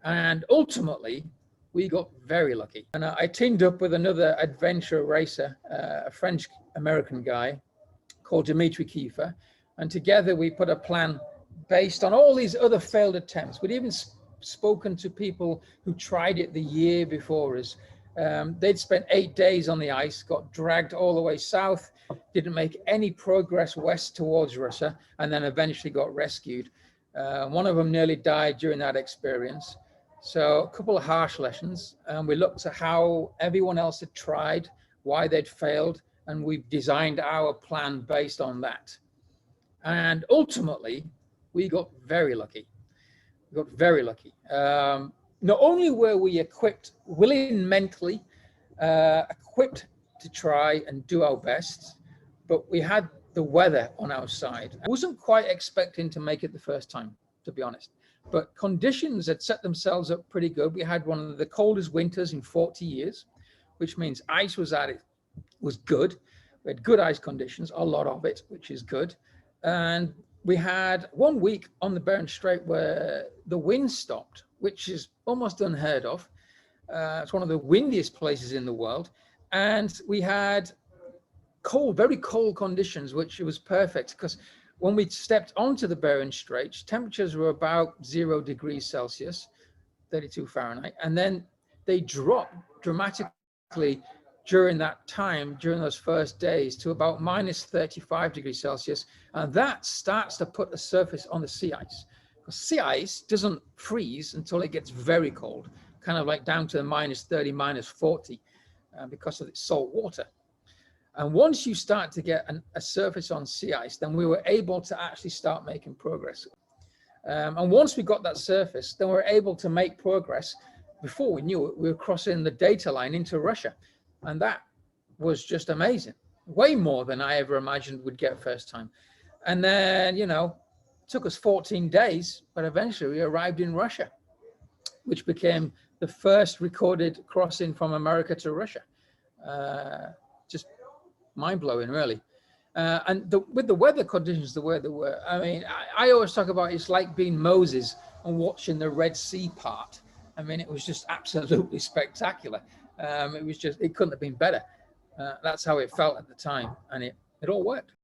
And ultimately, we got very lucky. And I teamed up with another adventure racer, a French-American guy called Dimitri Kiefer. And together we put a plan based on all these other failed attempts. We'd even spoken to people who tried it the year before us. They'd spent 8 days on the ice, got dragged all the way south, didn't make any progress west towards Russia, and then eventually got rescued. One of them nearly died during that experience. So a couple of harsh lessons. We looked at how everyone else had tried, why they'd failed, and we've designed our plan based on that. And ultimately, we got very lucky. We got very lucky. Not only were we equipped, willing mentally, equipped to try and do our best, but we had the weather on our side. I wasn't quite expecting to make it the first time, to be honest, but conditions had set themselves up pretty good. We had one of the coldest winters in 40 years, which means ice was good. We had good ice conditions, a lot of it, which is good. And we had 1 week on the Bering Strait where the wind stopped, which is almost unheard of. It's one of the windiest places in the world. And we had cold, very cold conditions, which was perfect because when we stepped onto the Bering Strait, temperatures were about 0 degrees Celsius, 32 Fahrenheit. And then they dropped dramatically during that time, during those first days, to about minus 35 degrees Celsius. And that starts to put a surface on the sea ice. Because sea ice doesn't freeze until it gets very cold, kind of like down to minus 30, minus 40, because of its salt water. And once you start to get a surface on sea ice, then we were able to actually start making progress. And once we got that surface, then we were able to make progress. Before we knew it, we were crossing the data line into Russia. And that was just amazing. Way more than I ever imagined would get first time. And then, you know, it took us 14 days, but eventually we arrived in Russia, which became the first recorded crossing from America to Russia. Just mind-blowing, really. And with the weather conditions the way they were, I mean, I always talk about it's like being Moses and watching the Red Sea part. I mean, it was just absolutely spectacular. It couldn't have been better. That's how it felt at the time, and it all worked.